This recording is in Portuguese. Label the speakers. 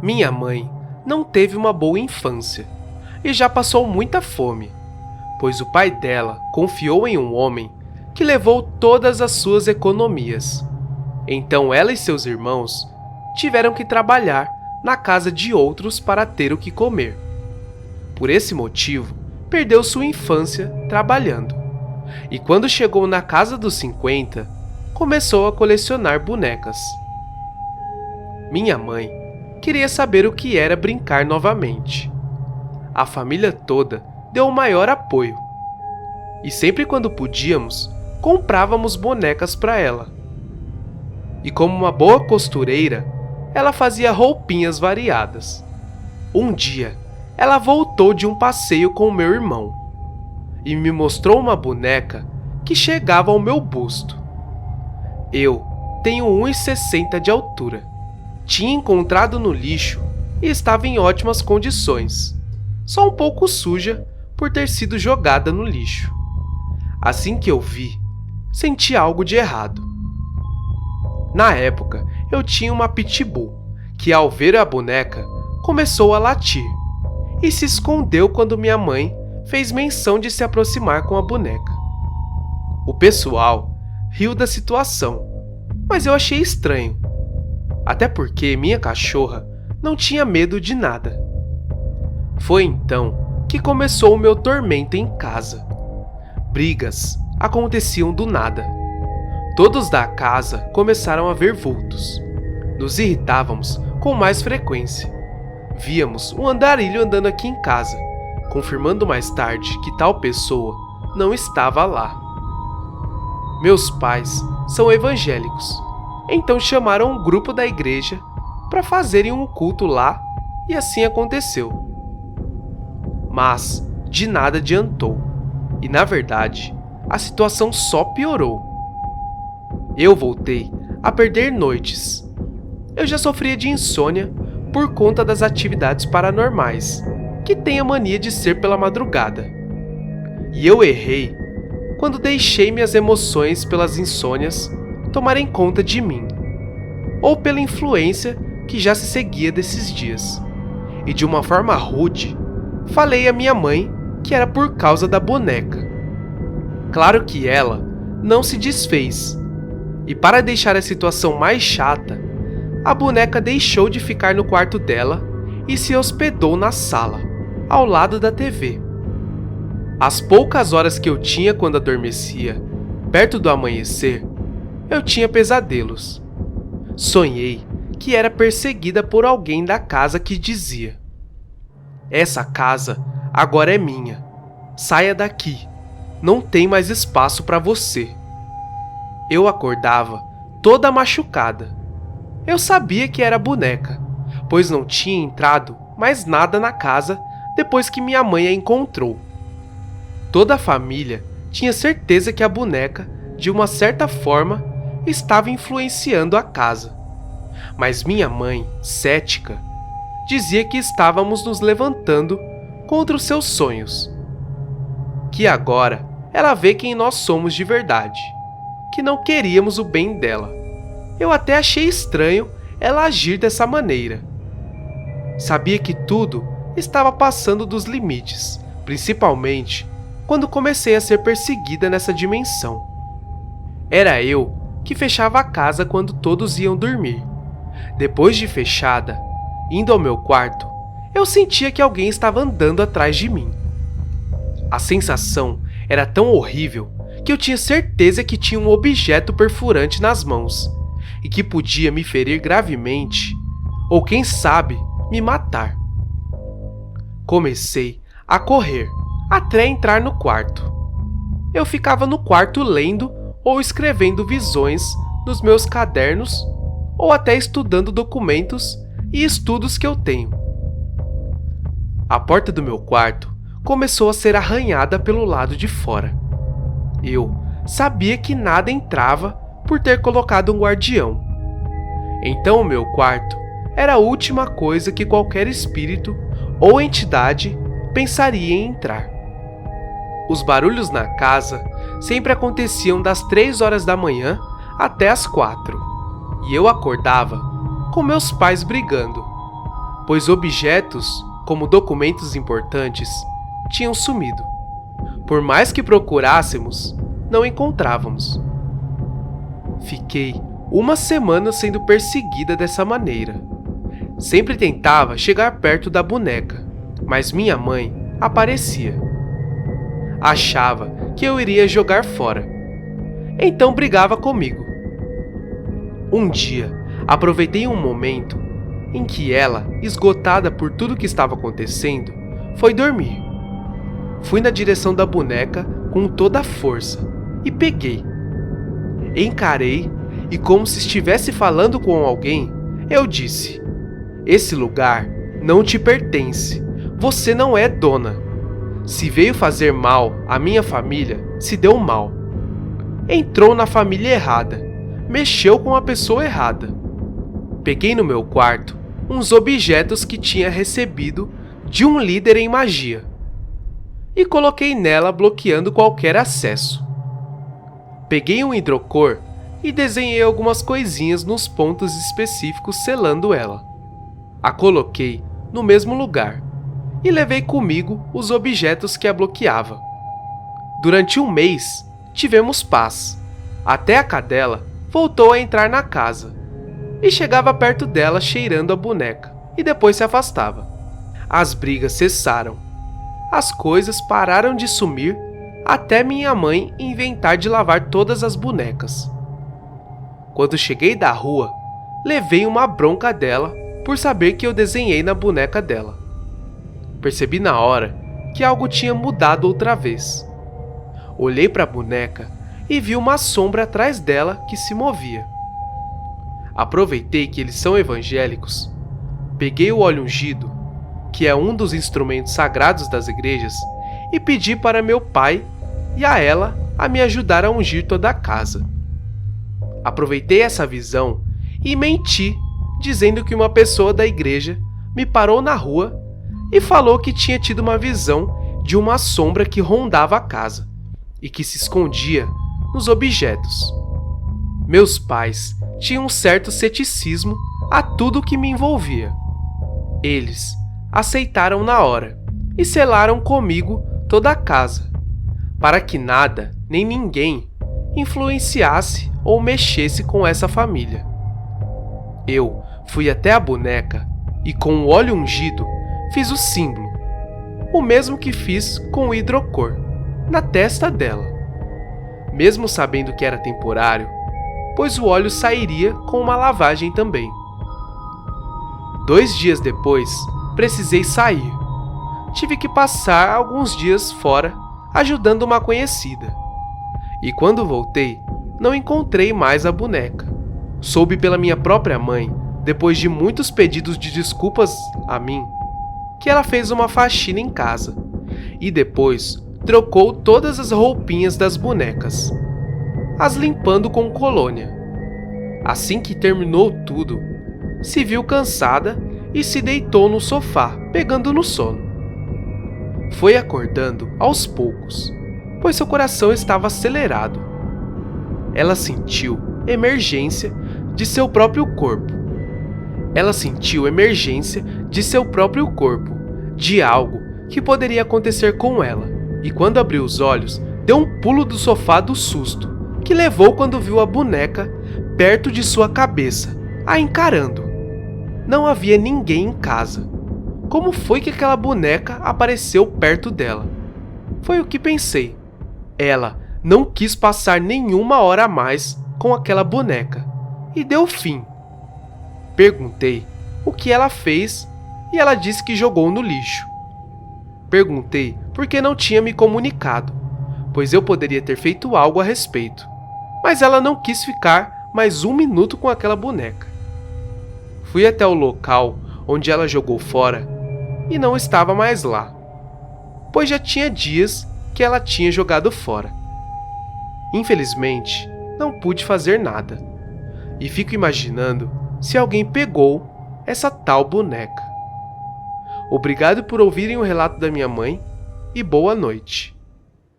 Speaker 1: Minha mãe não teve uma boa infância e já passou muita fome, pois o pai dela confiou em um homem que levou todas as suas economias. Então ela e seus irmãos tiveram que trabalhar na casa de outros para ter o que comer. Por esse motivo, perdeu sua infância trabalhando. E quando chegou na casa dos 50, começou a colecionar bonecas. Minha mãe queria saber o que era brincar novamente. A família toda deu o maior apoio. E sempre quando podíamos, comprávamos bonecas para ela. E como uma boa costureira, ela fazia roupinhas variadas. Um dia, ela voltou de um passeio com o meu irmão e me mostrou uma boneca que chegava ao meu busto. Eu tenho 1,60 de altura. Tinha encontrado no lixo e estava em ótimas condições, só um pouco suja por ter sido jogada no lixo. Assim que eu vi, senti algo de errado. Na época, eu tinha uma pitbull que, ao ver a boneca, começou a latir e se escondeu quando minha mãe fez menção de se aproximar com a boneca. O pessoal riu da situação, mas eu achei estranho, até porque minha cachorra não tinha medo de nada. Foi então que começou o meu tormento em casa. Brigas aconteciam do nada. Todos da casa começaram a ver vultos. Nos irritávamos com mais frequência. Víamos um andarilho andando aqui em casa, confirmando mais tarde que tal pessoa não estava lá. Meus pais são evangélicos, então chamaram um grupo da igreja para fazerem um culto lá e assim aconteceu. Mas de nada adiantou e, na verdade, a situação só piorou. Eu voltei a perder noites. Eu já sofria de insônia por conta das atividades paranormais, que tem a mania de ser pela madrugada. E eu errei quando deixei minhas emoções pelas insônias tomarem conta de mim, ou pela influência que já se seguia desses dias. E de uma forma rude, falei à minha mãe que era por causa da boneca. Claro que ela não se desfez, e para deixar a situação mais chata, a boneca deixou de ficar no quarto dela e se hospedou na sala, ao lado da TV. As poucas horas que eu tinha quando adormecia, perto do amanhecer, eu tinha pesadelos. Sonhei que era perseguida por alguém da casa que dizia: "Essa casa agora é minha. Saia daqui. Não tem mais espaço para você." Eu acordava toda machucada. Eu sabia que era boneca, pois não tinha entrado mais nada na casa depois que minha mãe a encontrou. Toda a família tinha certeza que a boneca, de uma certa forma, estava influenciando a casa. Mas minha mãe, cética, dizia que estávamos nos levantando contra os seus sonhos. Que agora ela vê quem nós somos de verdade, que não queríamos o bem dela. Eu até achei estranho ela agir dessa maneira. Sabia que tudo estava passando dos limites, principalmente quando comecei a ser perseguida nessa dimensão. Era eu que fechava a casa quando todos iam dormir. Depois de fechada, indo ao meu quarto, eu sentia que alguém estava andando atrás de mim. A sensação era tão horrível que eu tinha certeza que tinha um objeto perfurante nas mãos e que podia me ferir gravemente, ou quem sabe, me matar. Comecei a correr até entrar no quarto. Eu ficava no quarto lendo ou escrevendo visões nos meus cadernos ou até estudando documentos e estudos que eu tenho. A porta do meu quarto começou a ser arranhada pelo lado de fora. Eu sabia que nada entrava por ter colocado um guardião. Então o meu quarto era a última coisa que qualquer espírito ou entidade pensaria em entrar. Os barulhos na casa sempre aconteciam das 3 horas da manhã até as 4, e eu acordava com meus pais brigando, pois objetos, como documentos importantes, tinham sumido. Por mais que procurássemos, não encontrávamos. Fiquei uma semana sendo perseguida dessa maneira. Sempre tentava chegar perto da boneca, mas minha mãe aparecia. Achava que eu iria jogar fora, então brigava comigo. Um dia, aproveitei um momento em que ela, esgotada por tudo que estava acontecendo, foi dormir. Fui na direção da boneca com toda a força e peguei. Encarei e, como se estivesse falando com alguém, eu disse: "Esse lugar não te pertence. Você não é dona. Se veio fazer mal à minha família, se deu mal. Entrou na família errada, mexeu com a pessoa errada." Peguei no meu quarto uns objetos que tinha recebido de um líder em magia e coloquei nela, bloqueando qualquer acesso. Peguei um hidrocor e desenhei algumas coisinhas nos pontos específicos, selando ela. A coloquei no mesmo lugar e levei comigo os objetos que a bloqueava. Durante um mês, tivemos paz, até a cadela voltou a entrar na casa e chegava perto dela cheirando a boneca e depois se afastava. As brigas cessaram. As coisas pararam de sumir até minha mãe inventar de lavar todas as bonecas. Quando cheguei da rua, levei uma bronca dela por saber que eu desenhei na boneca dela. Percebi na hora que algo tinha mudado outra vez. Olhei para a boneca e vi uma sombra atrás dela que se movia. Aproveitei que eles são evangélicos, peguei o óleo ungido, que é um dos instrumentos sagrados das igrejas, e pedi para meu pai e a ela a me ajudar a ungir toda a casa. Aproveitei essa visão e menti, dizendo que uma pessoa da igreja me parou na rua e falou que tinha tido uma visão de uma sombra que rondava a casa e que se escondia nos objetos. Meus pais tinham um certo ceticismo a tudo que me envolvia. Eles aceitaram na hora e selaram comigo toda a casa, para que nada nem ninguém influenciasse ou mexesse com essa família. Eu fui até a boneca e, com o óleo ungido, fiz o símbolo, o mesmo que fiz com o hidrocor, na testa dela. Mesmo sabendo que era temporário, pois o óleo sairia com uma lavagem também. 2 dias depois, precisei sair. Tive que passar alguns dias fora ajudando uma conhecida. E quando voltei, não encontrei mais a boneca. Soube pela minha própria mãe, depois de muitos pedidos de desculpas a mim, que ela fez uma faxina em casa e depois trocou todas as roupinhas das bonecas, as limpando com colônia. Assim que terminou tudo, se viu cansada e se deitou no sofá, pegando no sono. Foi acordando aos poucos, pois seu coração estava acelerado. Ela sentiu emergência de seu próprio corpo. De algo que poderia acontecer com ela. E quando abriu os olhos, deu um pulo do sofá do susto que levou quando viu a boneca perto de sua cabeça, a encarando. Não havia ninguém em casa. Como foi que aquela boneca apareceu perto dela? Foi o que pensei. Ela não quis passar nenhuma hora a mais com aquela boneca e deu fim. Perguntei o que ela fez e ela disse que jogou no lixo. Perguntei por que não tinha me comunicado, pois eu poderia ter feito algo a respeito, mas ela não quis ficar mais 1 minuto com aquela boneca. Fui até o local onde ela jogou fora e não estava mais lá, pois já tinha dias que ela tinha jogado fora. Infelizmente, não pude fazer nada e fico imaginando se alguém pegou essa tal boneca. Obrigado por ouvirem o relato da minha mãe e boa noite.